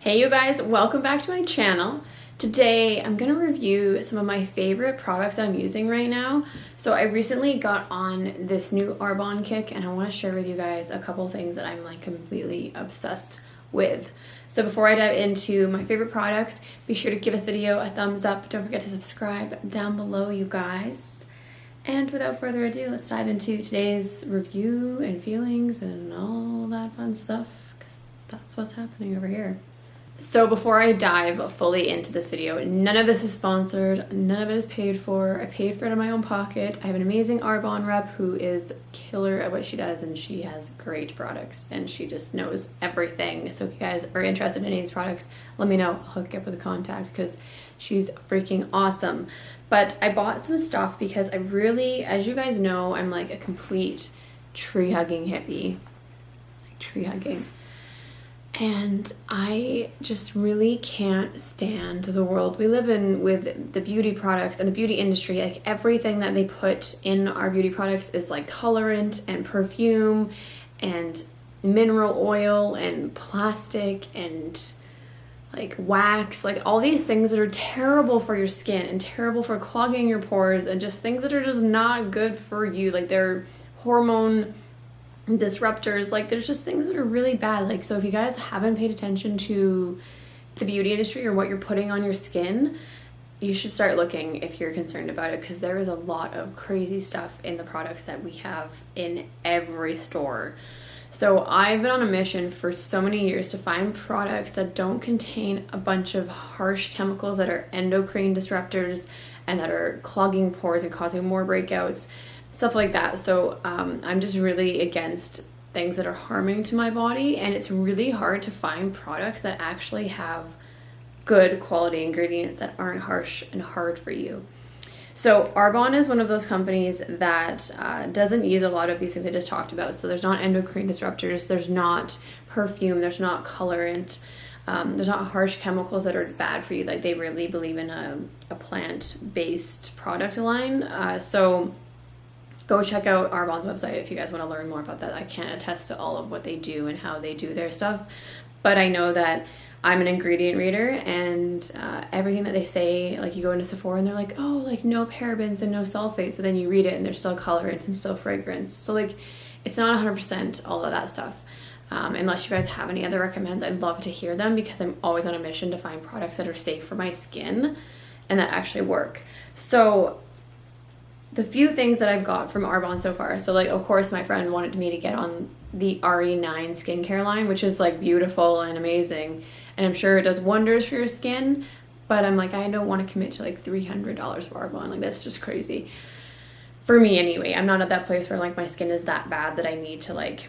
Hey you guys, welcome back to my channel. Today I'm going to review some of my favorite products that I'm using right now. So I recently got on this new Arbonne kick and I want to share with you guys a couple things that I'm like completely obsessed with. So before I dive into my favorite products, be sure to give this video a thumbs up. Don't forget to subscribe down below, you guys. And without further ado, let's dive into today's review and feelings and all that fun stuff, because that's what's happening over here. So before I dive fully into this video, none of this is sponsored, none of it is paid for. I paid for it in my own pocket. I have an amazing Arbonne rep who is killer at what she does, and she has great products and she just knows everything. So if you guys are interested in any of these products, let me know. I'll hook you up with a contact because she's freaking awesome. But I bought some stuff because I really, as you guys know, I'm like a complete tree-hugging hippie. Like tree-hugging. And I just really can't stand the world we live in with the beauty products and the beauty industry. Like everything that they put in our beauty products is like colorant and perfume and mineral oil and plastic and like wax, like all these things that are terrible for your skin and terrible for clogging your pores and just things that are just not good for you. Like they're hormone disruptors, like there's just things that are really bad. Like, so if you guys haven't paid attention to the beauty industry or what you're putting on your skin, you should start looking if you're concerned about it, because there is a lot of crazy stuff in the products that we have in every store. So I've been on a mission for so many years to find products that don't contain a bunch of harsh chemicals that are endocrine disruptors and that are clogging pores and causing more breakouts, stuff like that. So I'm just really against things that are harming to my body, and it's really hard to find products that actually have good quality ingredients that aren't harsh and hard for you. So Arbonne is one of those companies that doesn't use a lot of these things I just talked about. So there's not endocrine disruptors, there's not perfume, there's not colorant, there's not harsh chemicals that are bad for you. Like they really believe in a plant-based product line. So go check out Arbonne's website if you guys want to learn more about that. I can't attest to all of what they do and how they do their stuff, but I know that I'm an ingredient reader, and everything that they say, like you go into Sephora and they're like, oh, like no parabens and no sulfates, but then you read it and there's still colorant and still fragrance. So like it's not 100% all of that stuff. Unless you guys have any other recommends, I'd love to hear them, because I'm always on a mission to find products that are safe for my skin and that actually work. So the few things that I've got from Arbonne so far, so like of course my friend wanted me to get on the RE9 skincare line, which is like beautiful and amazing, and I'm sure it does wonders for your skin, but I'm like, I don't want to commit to like $300 for Arbonne. Like that's just crazy for me anyway. I'm not at that place where like my skin is that bad that I need to like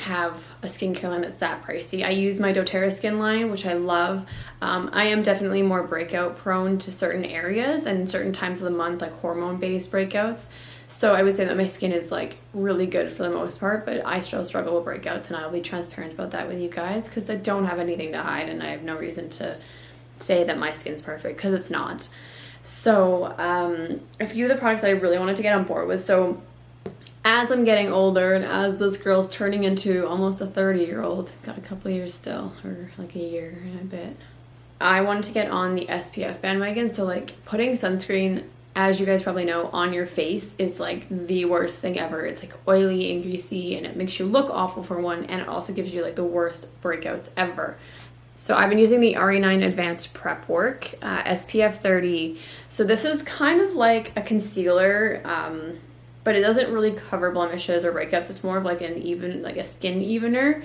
have a skincare line that's that pricey. I use my doTERRA skin line, which I love. I am definitely more breakout prone to certain areas and certain times of the month, like hormone-based breakouts. So I would say that my skin is like really good for the most part, but I still struggle with breakouts, and I'll be transparent about that with you guys because I don't have anything to hide, and I have no reason to say that my skin's perfect, because it's not. So a few of the products I really wanted to get on board with. So as I'm getting older and as this girl's turning into almost a 30-year-old, got a couple of years still, or like a year and a bit, I wanted to get on the SPF bandwagon. So like putting sunscreen, as you guys probably know, on your face is like the worst thing ever. It's like oily and greasy, and it makes you look awful for one, and it also gives you like the worst breakouts ever. So I've been using the RE9 Advanced Prep Work SPF 30. So this is kind of like a concealer, but it doesn't really cover blemishes or breakouts. It's more of like a skin evener.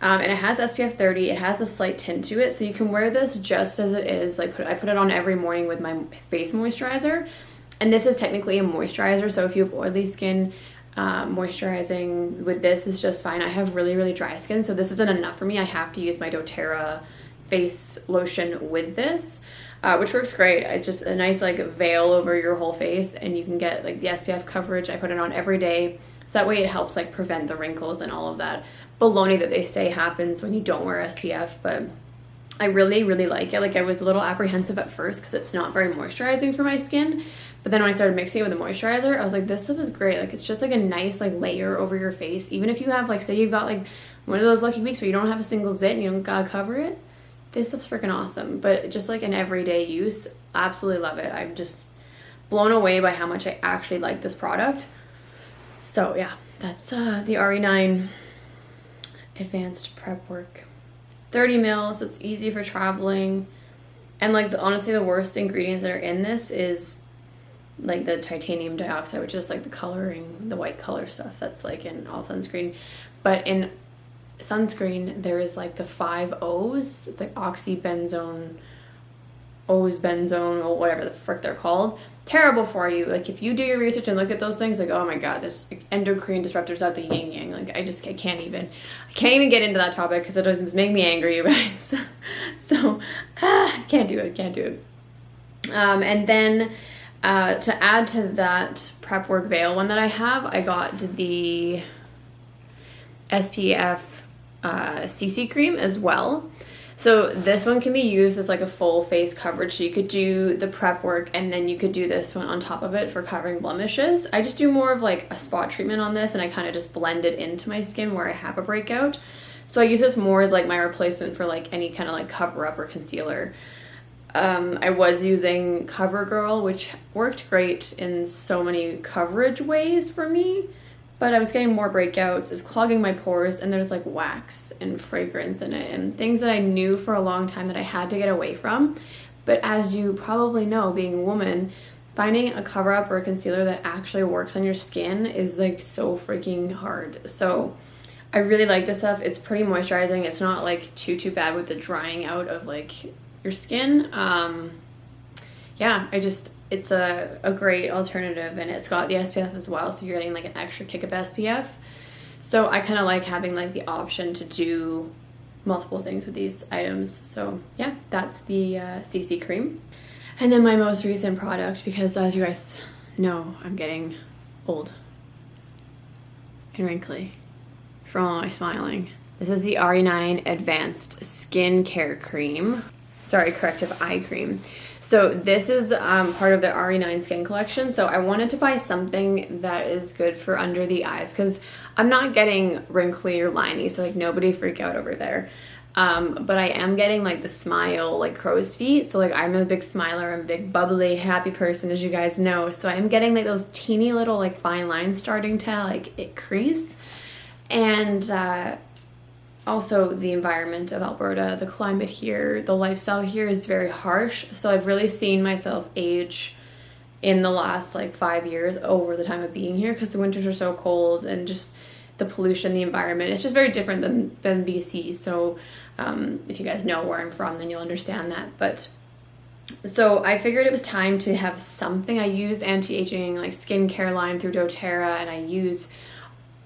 And it has SPF 30. It has a slight tint to it, so you can wear this just as it is. Like I put it on every morning with my face moisturizer, and this is technically a moisturizer. So if you have oily skin, moisturizing with this is just fine. I have really, really dry skin, so this isn't enough for me. I have to use my doTERRA face lotion with this, which works great. It's just a nice like veil over your whole face, and you can get like the SPF coverage. I put it on every day, so that way it helps like prevent the wrinkles and all of that baloney that they say happens when you don't wear SPF. But I really, really like it. Like, I was a little apprehensive at first because it's not very moisturizing for my skin. But then when I started mixing it with a moisturizer, I was like, this stuff is great. Like, it's just like a nice like layer over your face. Even if you have like, say you've got like one of those lucky weeks where you don't have a single zit and you don't gotta cover it, this stuff's freaking awesome. But just like an everyday use, absolutely love it. I'm just blown away by how much I actually like this product. So yeah, that's the RE9 Advanced Prep Work. 30 ml, so it's easy for traveling. And like honestly, the worst ingredients that are in this is like the titanium dioxide, which is like the coloring, the white color stuff that's like in all sunscreen. But in sunscreen, there is like the 5 O's. It's like oxybenzone, O's benzone, or whatever the frick they're called. Terrible for you. Like, if you do your research and look at those things, like, oh my god, there's like endocrine disruptors out the yin yang. Like, I can't even get into that topic because it doesn't make me angry, you guys. So can't do it. And then to add to that prep work veil one that I have, I got the SPF CC cream as well. So this one can be used as like a full face coverage. So you could do the prep work and then you could do this one on top of it for covering blemishes. I just do more of like a spot treatment on this, and I kind of just blend it into my skin where I have a breakout. So I use this more as like my replacement for like any kind of like cover up or concealer. I was using CoverGirl, which worked great in so many coverage ways for me. But I was getting more breakouts, it was clogging my pores, and there's like wax and fragrance in it and things that I knew for a long time that I had to get away from. But as you probably know, being a woman, finding a cover up or a concealer that actually works on your skin is like so freaking hard. So I really like this stuff. It's pretty moisturizing. It's not like too bad with the drying out of like your skin. Yeah, it's a great alternative, and it's got the SPF as well, so you're getting like an extra kick of SPF. So I kind of like having like the option to do multiple things with these items. So yeah, that's the CC cream. And then my most recent product, because as you guys know, I'm getting old and wrinkly from all my smiling. This is the RE9 Advanced Skincare Cream. Sorry, corrective eye cream. So this is part of the RE9 skin collection. So I wanted to buy something that is good for under the eyes because I'm not getting wrinkly or liney, so like nobody freak out over there. But I am getting like the smile, like crow's feet. So like I'm a big smiler, I'm a big bubbly, happy person, as you guys know. So I'm getting like those teeny little like fine lines starting to like it crease. And also the environment of Alberta, the climate here, the lifestyle here is very harsh. So I've really seen myself age in the last like 5 years over the time of being here because the winters are so cold and just the pollution, the environment. It's just very different than BC. So if you guys know where I'm from, then you'll understand that. But so I figured it was time to have something. I use anti-aging like skincare line through doTERRA, and I use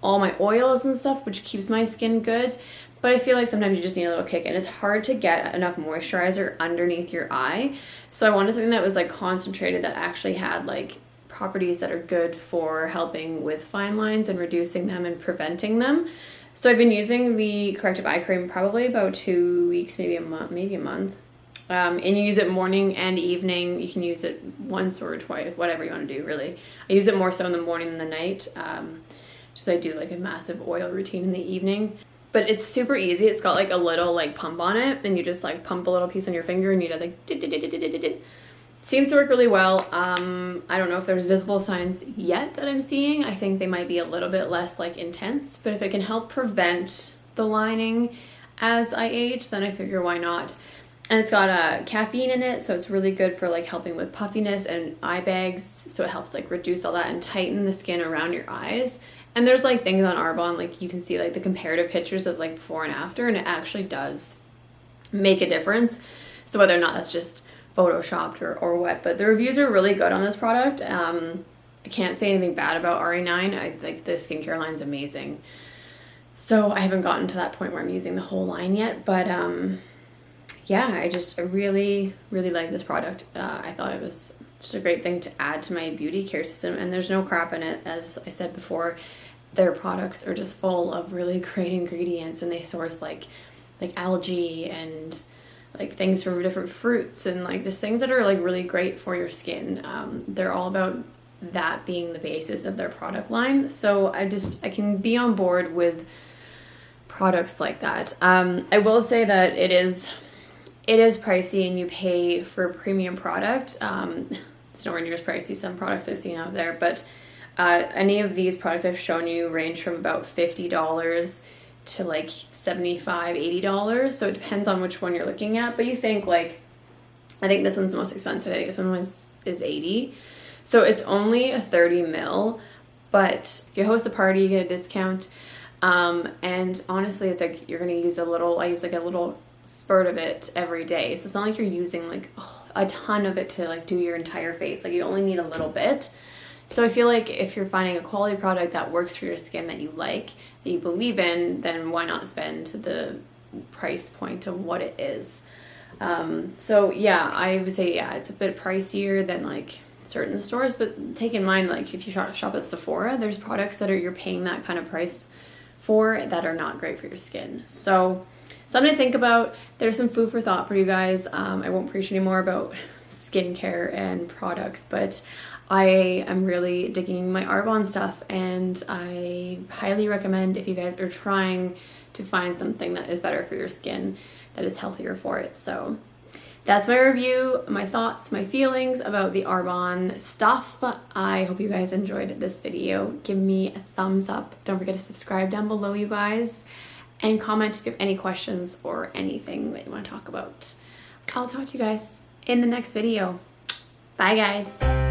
all my oils and stuff, which keeps my skin good. But I feel like sometimes you just need a little kick, and it's hard to get enough moisturizer underneath your eye. So I wanted something that was like concentrated, that actually had like properties that are good for helping with fine lines and reducing them and preventing them. So I've been using the corrective eye cream probably about 2 weeks, maybe a month. And you use it morning and evening. You can use it once or twice, whatever you want to do, really. I use it more so in the morning than the night. Just I do like a massive oil routine in the evening. But it's super easy. It's got like a little like pump on it, and you just like pump a little piece on your finger and you do like seems to work really well. I don't know if there's visible signs yet that I'm seeing. I think they might be a little bit less like intense, but if it can help prevent the lining as I age, then I figure why not. And it's got caffeine in it, so it's really good for like helping with puffiness and eye bags. So it helps like reduce all that and tighten the skin around your eyes. And there's like things on Arbonne, like you can see like the comparative pictures of like before and after, and it actually does make a difference. So whether or not that's just photoshopped or what, but the reviews are really good on this product. I can't say anything bad about RE9. I like the skincare line's amazing. So I haven't gotten to that point where I'm using the whole line yet, but yeah, I really, really like this product. I thought it was just a great thing to add to my beauty care system, and there's no crap in it. As I said before, their products are just full of really great ingredients, and they source like algae and like things from different fruits and like just things that are like really great for your skin. They're all about that being the basis of their product line. So I can be on board with products like that. I will say that it is pricey and you pay for a premium product. It's nowhere near as pricey some products I've seen out there, but any of these products I've shown you range from about $50 to like $75, $80. So it depends on which one you're looking at. But you think like, I think this one's the most expensive. I think this one is $80. So it's only a 30 ml, but if you host a party, you get a discount. And honestly, I think you're going to use I use like a little spurt of it every day. So it's not like you're using like a ton of it to like do your entire face. Like you only need a little bit. So I feel like if you're finding a quality product that works for your skin, that you like, that you believe in, then why not spend the price point of what it is? So yeah, I would say, yeah, it's a bit pricier than like certain stores, but take in mind, like if you shop at Sephora, there's products that you're paying that kind of price for that are not great for your skin. So something to think about. There's some food for thought for you guys. I won't preach anymore about skincare and products, but I am really digging my Arbonne stuff, and I highly recommend if you guys are trying to find something that is better for your skin, that is healthier for it. So that's my review, my thoughts, my feelings about the Arbonne stuff. I hope you guys enjoyed this video. Give me a thumbs up. Don't forget to subscribe down below, you guys, and comment if you have any questions or anything that you want to talk about. I'll talk to you guys in the next video. Bye, guys.